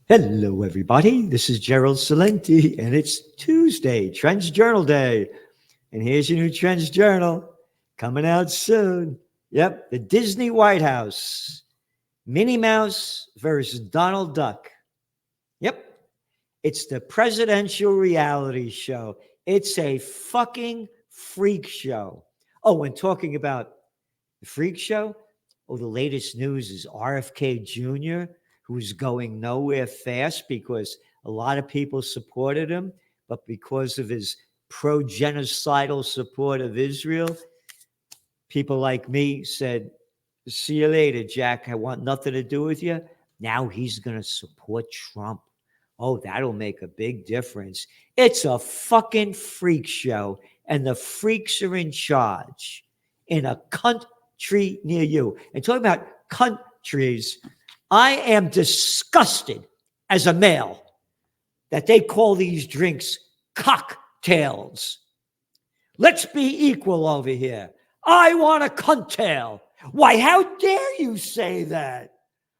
Hello, everybody. This is Gerald Salenti, and it's Tuesday, Trends Journal Day. And here's your new Trends Journal coming out soon. Yep, the Disney White House. Minnie Mouse versus Donald Duck. Yep, it's the presidential reality show. It's a fucking freak show. Oh, and talking about the freak show, the latest news is RFK Jr., who's going nowhere fast because a lot of people supported him, but because of his pro-genocidal support of Israel, people like me said, see you later, Jack. I want nothing to do with you. Now he's going to support Trump. Oh, that'll make a big difference. It's a fucking freak show, and the freaks are in charge in a country near you. And talking about countries, I am disgusted as a male that they call these drinks cocktails. Let's be equal over here. I want a cocktail. Why, how dare you say that?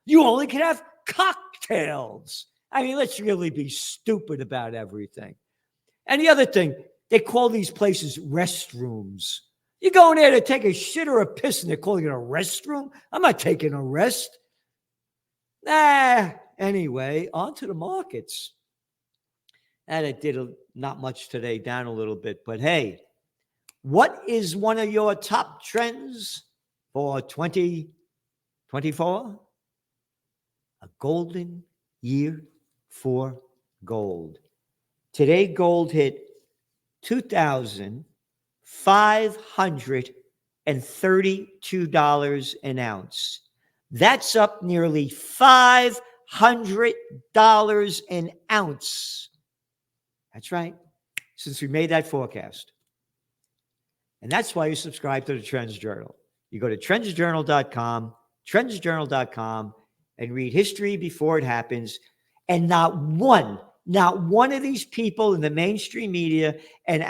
You only can have cocktails. I mean, let's really be stupid about everything. And the other thing, they call these places restrooms. You go in there to take a shit or a piss and they're calling it a restroom? I'm not taking a rest. Anyway, on to the markets. And it did not much today, down a little bit. But hey, what is one of your top trends for 2024? A golden year for gold. Today, gold hit $2,532 an ounce. That's up nearly $500 an ounce. That's right, since we made that forecast. And that's why you subscribe to the Trends Journal. You go to trendsjournal.com, and read history before it happens. And not one of these people in the mainstream media, and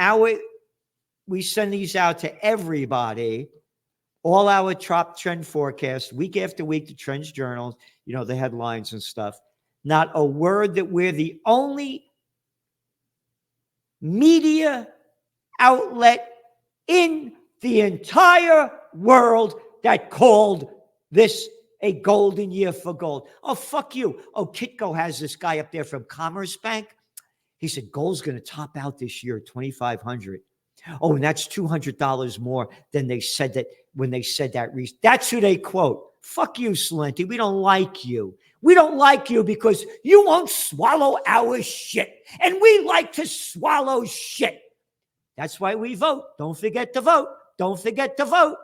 we send these out to everybody, all our top trend forecasts, week after week, the Trends Journal, the headlines and stuff. Not a word that we're the only media outlet in the entire world that called this a golden year for gold. Oh, fuck you. Oh, Kitco has this guy up there from Commerce Bank. He said gold's going to top out this year at $2,500. Oh, and that's $200 more than they said that when they said that. That's who they quote. Fuck you, Salenti. We don't like you. We don't like you because you won't swallow our shit. And we like to swallow shit. That's why we vote. Don't forget to vote. Don't forget to vote.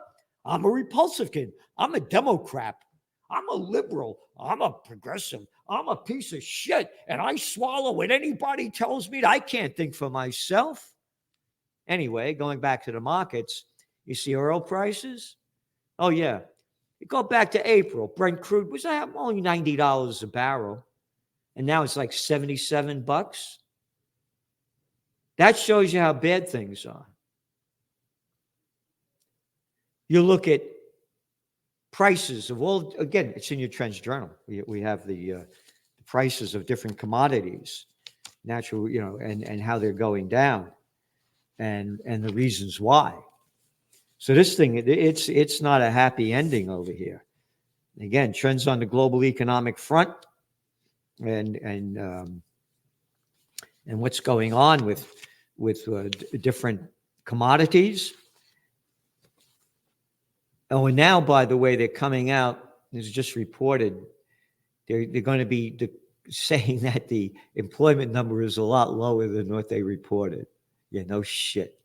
I'm a repulsive kid. I'm a Democrat. I'm a liberal. I'm a progressive. I'm a piece of shit. And I swallow what anybody tells me that I can't think for myself. Anyway, going back to the markets, you see oil prices? Oh, yeah. You go back to April. Brent crude was only $90 a barrel. And now it's like $77. That shows you how bad things are. You look at prices of all, again, it's in your Trends Journal. We have the prices of different commodities, natural, and how they're going down and the reasons why. So this thing, it's not a happy ending over here. Again, trends on the global economic front and what's going on with different commodities. Oh, and now, by the way, they're coming out, it's just reported, they're going to be saying that the employment number is a lot lower than what they reported. Yeah, no shit.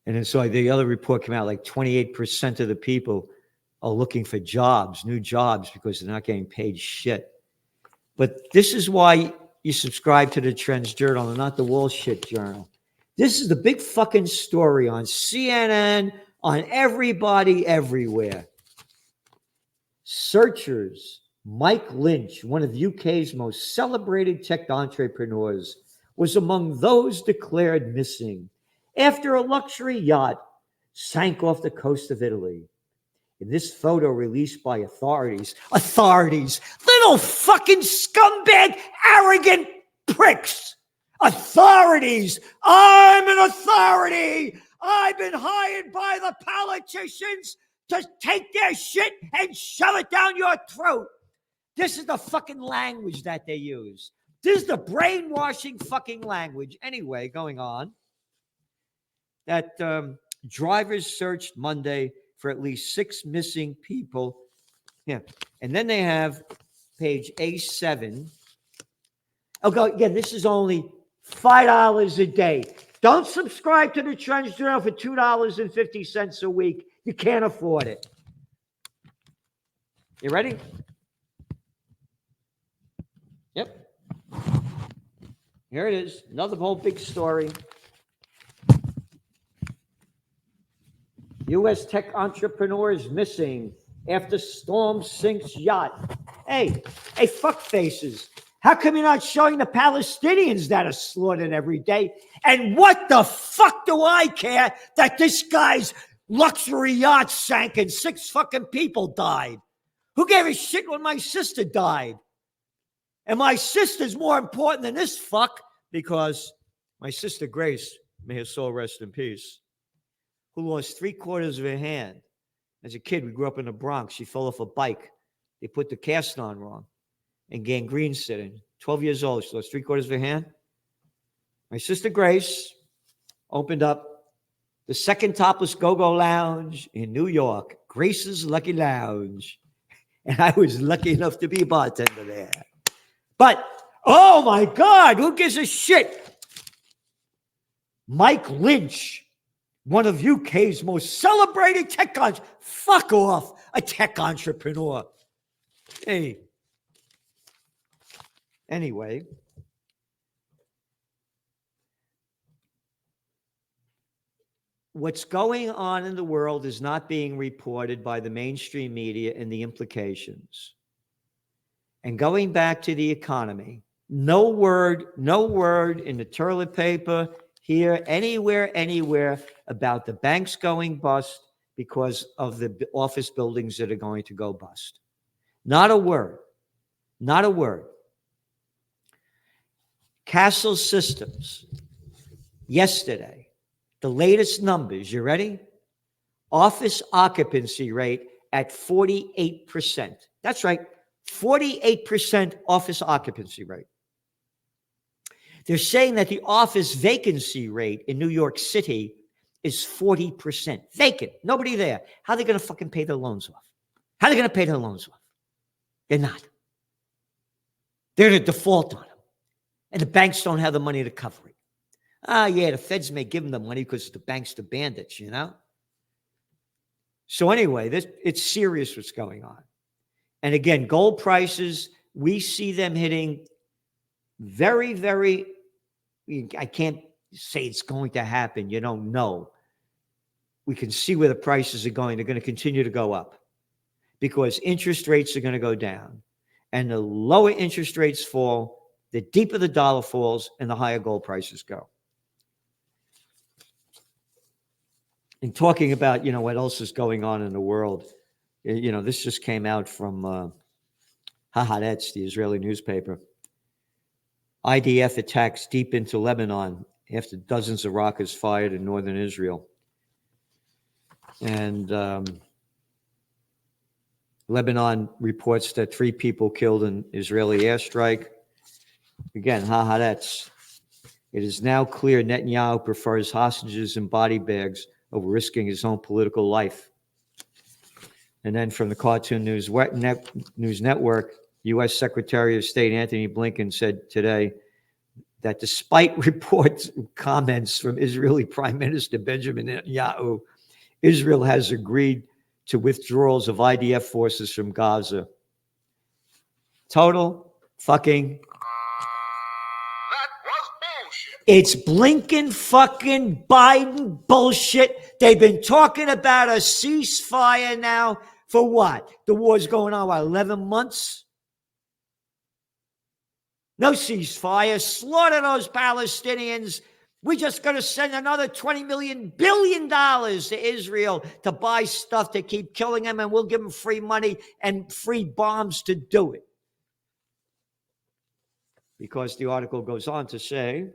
And then so the other report came out, like 28% of the people are looking for jobs, new jobs, because they're not getting paid shit. But this is why you subscribe to the Trends Journal and not the Wall Shit Journal. This is the big fucking story on CNN, on everybody, everywhere. Searchers, Mike Lynch, one of UK's most celebrated tech entrepreneurs, was among those declared missing after a luxury yacht sank off the coast of Italy. In this photo released by authorities, little fucking scumbag, arrogant pricks. Authorities. I'm an authority. I've been hired by the politicians to take their shit and shove it down your throat. This is the fucking language that they use. This is the brainwashing fucking language. Anyway, going on. That drivers searched Monday for at least 6 missing people. Yeah. And then they have page A7. Okay, again, this is only $5 a day. Don't subscribe to the Trends Journal for $2.50 a week. You can't afford it. You ready? Yep. Here it is. Another whole big story. U.S. tech entrepreneur is missing after storm sinks yacht. Hey, fuck faces. How come you're not showing the Palestinians that are slaughtered every day? And what the fuck do I care that this guy's luxury yacht sank and 6 fucking people died? Who gave a shit when my sister died? And my sister's more important than this fuck because my sister Grace, may her soul rest in peace, who lost 3/4 of her hand. As a kid, we grew up in the Bronx. She fell off a bike. They put the cast on wrong. And gangrene set in. 12 years old. She lost 3/4 of her hand. My sister Grace opened up the second topless go-go lounge in New York, Grace's Lucky Lounge. And I was lucky enough to be a bartender there. But, oh my God, who gives a shit? Mike Lynch, one of UK's most celebrated tech entrepreneurs. Fuck off, a tech entrepreneur. Hey. Anyway. What's going on in the world is not being reported by the mainstream media and the implications. And going back to the economy, no word in the toilet paper, here, anywhere about the banks going bust because of the office buildings that are going to go bust. Not a word. Not a word. Castle Systems, yesterday, the latest numbers, you ready? Office occupancy rate at 48%. That's right, 48% office occupancy rate. They're saying that the office vacancy rate in New York City is 40%. Vacant, nobody there. How are they going to fucking pay their loans off? How are they going to pay their loans off? They're not. They're going to default on them. And the banks don't have the money to cover it. Yeah, the feds may give them the money because the banks are bandits, you know? So anyway, it's serious what's going on. And again, gold prices, we see them hitting very, very, I can't say it's going to happen. You don't know. We can see where the prices are going. They're going to continue to go up because interest rates are going to go down. And the lower interest rates fall, the deeper the dollar falls, and the higher gold prices go. And talking about, what else is going on in the world, this just came out from Haaretz, the Israeli newspaper. IDF attacks deep into Lebanon after dozens of rockets fired in northern Israel. And Lebanon reports that 3 people killed in Israeli airstrike. Again, Haaretz. It is now clear Netanyahu prefers hostages and body bags over risking his own political life. And then from the Cartoon News Network, U.S. Secretary of State Antony Blinken said today that despite reports and comments from Israeli Prime Minister Benjamin Netanyahu, Israel has agreed to withdrawals of IDF forces from Gaza. Total fucking It's Blinken fucking Biden bullshit. They've been talking about a ceasefire now for what? The war's going on, 11 months? No ceasefire. Slaughter those Palestinians. We're just going to send another $20 billion to Israel to buy stuff to keep killing them, and we'll give them free money and free bombs to do it. Because the article goes on to say,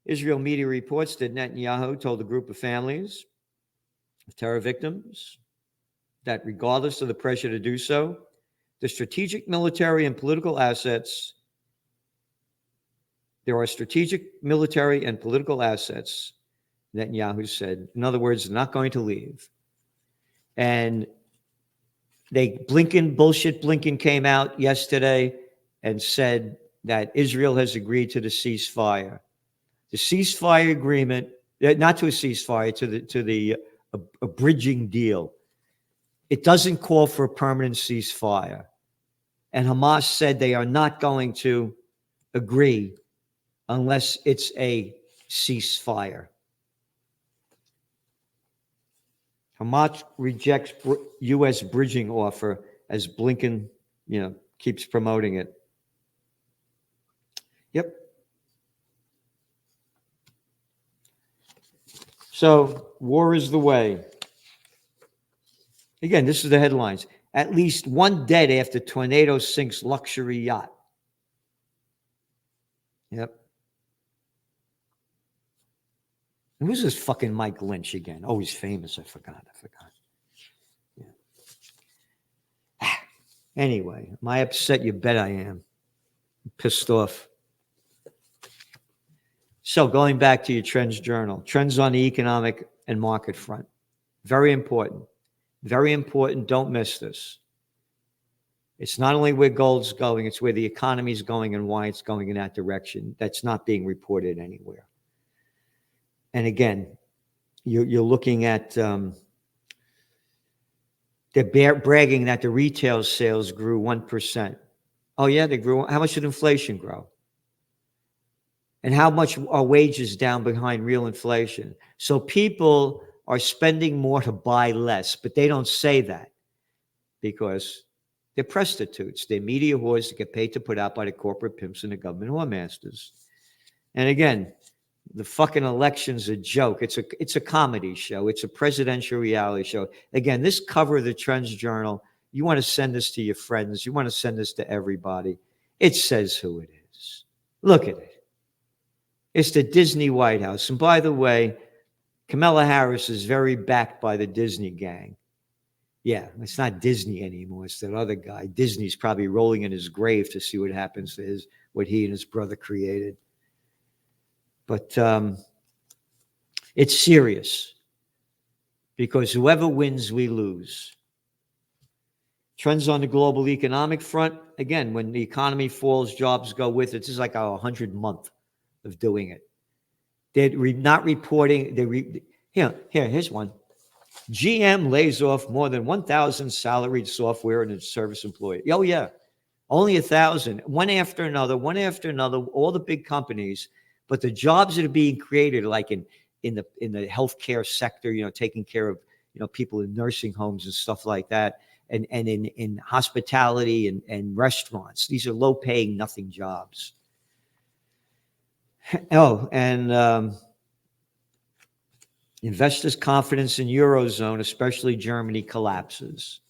Israel media reports that Netanyahu told a group of families of terror victims that regardless of the pressure to do so, the strategic military and political assets, there are strategic military and political assets, Netanyahu said. In other words, they're not going to leave. And Blinken came out yesterday and said that Israel has agreed to the ceasefire. The ceasefire agreement, not to a ceasefire, to the bridging deal. It doesn't call for a permanent ceasefire. And Hamas said they are not going to agree unless it's a ceasefire. Hamas rejects U.S. bridging offer as Blinken, keeps promoting it. Yep. So, war is the way. Again, this is the headlines. At least one dead after tornado sinks luxury yacht. Yep. And who's this fucking Mike Lynch again? Oh, he's famous. I forgot. Yeah. Anyway, am I upset? You bet I am. I'm pissed off. So going back to your trends journal, trends on the economic and market front. Very important. Very important. Don't miss this. It's not only where gold's going, it's where the economy is going and why it's going in that direction. That's not being reported anywhere. And again, you're looking at, they're bragging that the retail sales grew 1%. Oh yeah, they grew. How much did inflation grow? And how much are wages down behind real inflation? So people are spending more to buy less, but they don't say that because they're prostitutes. They're media whores that get paid to put out by the corporate pimps and the government whoremasters. And again, the fucking election's a joke. It's a comedy show. It's a presidential reality show. Again, this cover of the Trends Journal, you want to send this to your friends. You want to send this to everybody. It says who it is. Look at it. It's the Disney White House. And by the way, Kamala Harris is very backed by the Disney gang. Yeah, it's not Disney anymore. It's that other guy. Disney's probably rolling in his grave to see what happens to what he and his brother created. But it's serious because whoever wins, we lose. Trends on the global economic front. Again, when the economy falls, jobs go with it. This is like our 100th month of doing it. They're not reporting. Here's one. GM lays off more than 1,000 salaried software and service employees. Oh, yeah. Only 1,000. One after another, all the big companies. But the jobs that are being created, like in the healthcare sector, taking care of, people in nursing homes and stuff like that, and in hospitality and restaurants. These are low-paying, nothing jobs. Oh, and investors' confidence in Eurozone, especially Germany, collapses.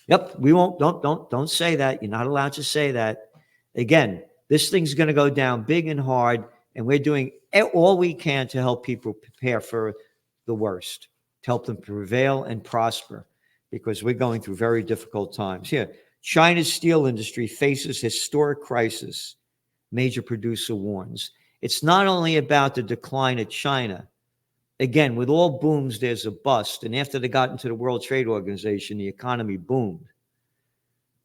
Yep, we won't. Don't say that. You're not allowed to say that. Again, this thing's going to go down big and hard, and we're doing all we can to help people prepare for the worst, to help them prevail and prosper, because we're going through very difficult times. Here, China's steel industry faces historic crisis. Major producer warns. It's not only about the decline of China. Again, with all booms, there's a bust. And after they got into the World Trade Organization, the economy boomed.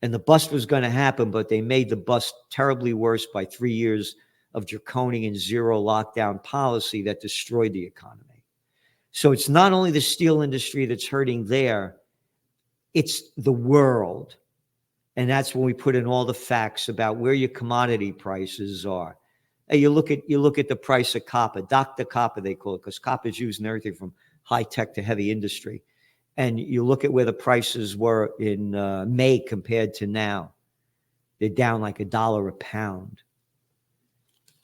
And the bust was going to happen, but they made the bust terribly worse by 3 years of draconian zero lockdown policy that destroyed the economy. So it's not only the steel industry that's hurting there, it's the world. And that's when we put in all the facts about where your commodity prices are. You look at the price of copper, Dr. Copper they call it, because copper is used in everything from high tech to heavy industry. And you look at where the prices were in May compared to now. They're down like $1 a pound.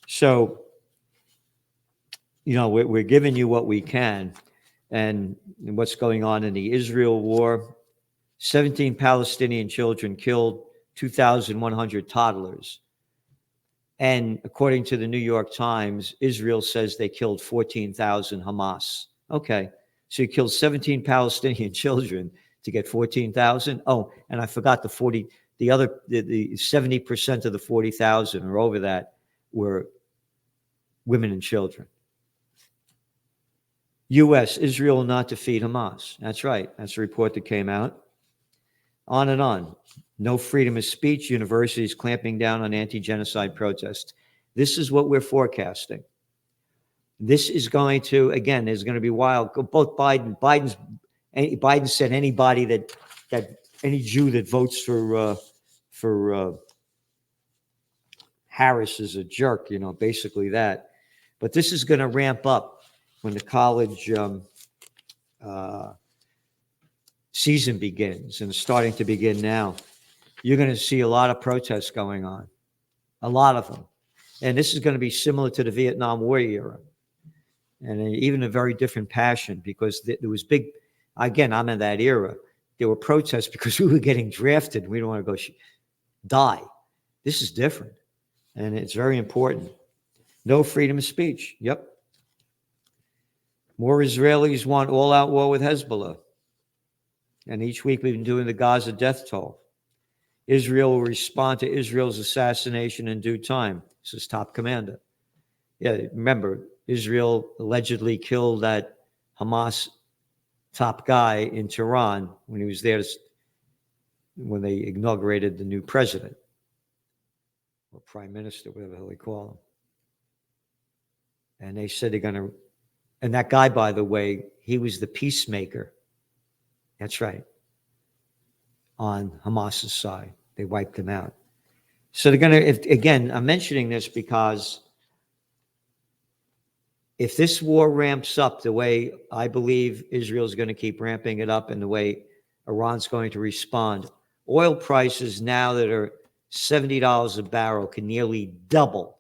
So we're giving you what we can. And what's going on in the Israel war, 17 Palestinian children killed, 2,100 toddlers. And according to the New York Times, Israel says they killed 14,000 Hamas. Okay, so you killed 17 Palestinian children to get 14,000. Oh, and I forgot the 70% of the 40,000 or over that were women and children. U.S., Israel will not defeat Hamas. That's right. That's a report that came out. On and on. No freedom of speech. Universities clamping down on anti-genocide protests. This is what we're forecasting. This is going to, again, there's going to be wild. Both Biden said anybody that any Jew that votes for Harris is a jerk, basically that. But this is going to ramp up when the college season begins, and it's starting to begin now. You're going to see a lot of protests going on, a lot of them. And this is going to be similar to the Vietnam War era, and even a very different passion, because there was big, again, I'm in that era. There were protests because we were getting drafted and we don't want to go die. This is different, and it's very important. No freedom of speech. Yep. More Israelis want all-out war with Hezbollah. And each week we've been doing the Gaza death toll. Israel will respond to Israel's assassination in due time, says top commander. Yeah, remember, Israel allegedly killed that Hamas top guy in Tehran when he was there when they inaugurated the new president, or prime minister, whatever the hell they call him. And they said they're going to, and that guy, by the way, he was the peacemaker. That's right. On Hamas's side, they wiped him out. So they're going to, again, I'm mentioning this because if this war ramps up the way I believe Israel's going to keep ramping it up and the way Iran's going to respond, oil prices now that are $70 a barrel can nearly double,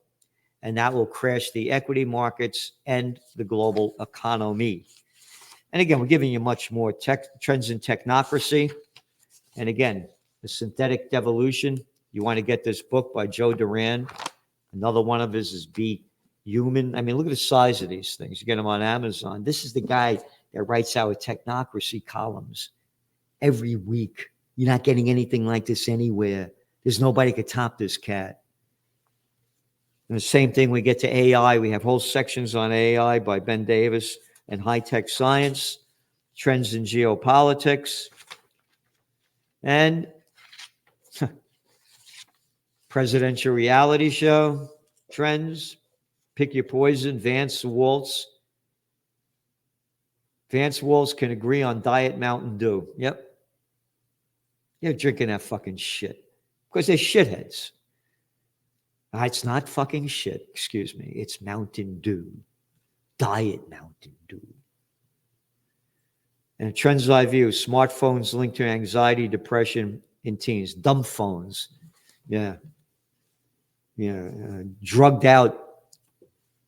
and that will crash the equity markets and the global economy. And again, we're giving you much more trends in technocracy. And again, the synthetic devolution. You want to get this book by Joe Duran. Another one of his is Be Human. I mean, look at the size of these things. You get them on Amazon. This is the guy that writes our technocracy columns every week. You're not getting anything like this anywhere. There's nobody could top this cat. And the same thing, we get to AI. We have whole sections on AI by Ben Davis and high-tech science, trends in geopolitics, and presidential reality show, trends, pick your poison, Vance Waltz. Vance Waltz can agree on Diet Mountain Dew. Yep. You're drinking that fucking shit because they're shitheads. It's not fucking shit, excuse me. It's Mountain Dew. Diet Mountain Dew. And trends I view, smartphones linked to anxiety, depression in teens. Dumb phones. Yeah. Drugged out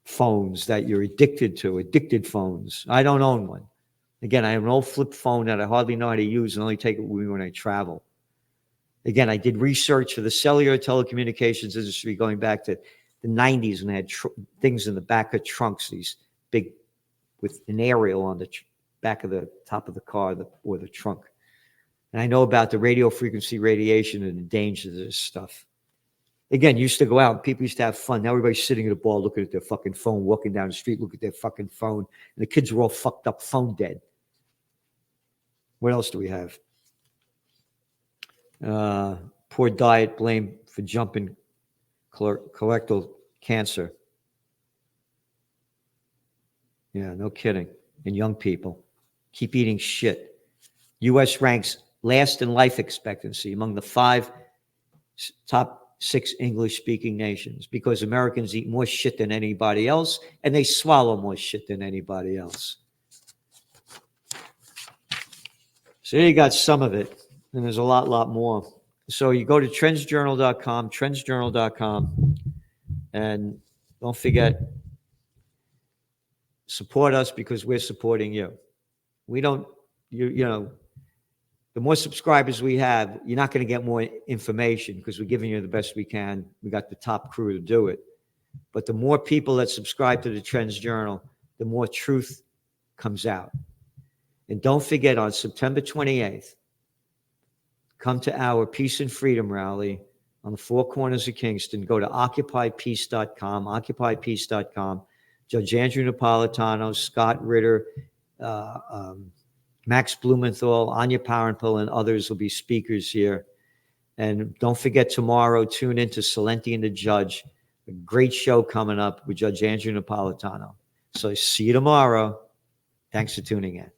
phones that you're addicted to, addicted phones. I don't own one. Again, I have an old flip phone that I hardly know how to use and only take it with me when I travel. Again, I did research for the cellular telecommunications industry going back to the 90s when they had things in the back of trunks, these big, with an aerial on the back of the top of the car or the trunk. And I know about the radio frequency radiation and the dangers of this stuff. Again, used to go out and people used to have fun. Now everybody's sitting at a bar looking at their fucking phone, walking down the street, looking at their fucking phone. And the kids are all fucked up, phone dead. What else do we have? Poor diet blamed for jumping colorectal cancer. Yeah, no kidding. And young people keep eating shit. U.S. ranks last in life expectancy among the top 6 English-speaking nations because Americans eat more shit than anybody else, and they swallow more shit than anybody else. So you got some of it, and there's a lot more. So you go to trendsjournal.com, and don't forget, Support us because we're supporting you. We don't, you know, the more subscribers we have, you're not going to get more information because we're giving you the best we can. We got the top crew to do it. But the more people that subscribe to the Trends Journal, the more truth comes out. And don't forget, on September 28th, come to our Peace and Freedom rally on the four corners of Kingston. Go to occupypeace.com, occupypeace.com. Judge Andrew Napolitano, Scott Ritter, Max Blumenthal, Anya Parenpel, and others will be speakers here. And don't forget, tomorrow, tune in to Celente and the Judge. A great show coming up with Judge Andrew Napolitano. So see you tomorrow. Thanks for tuning in.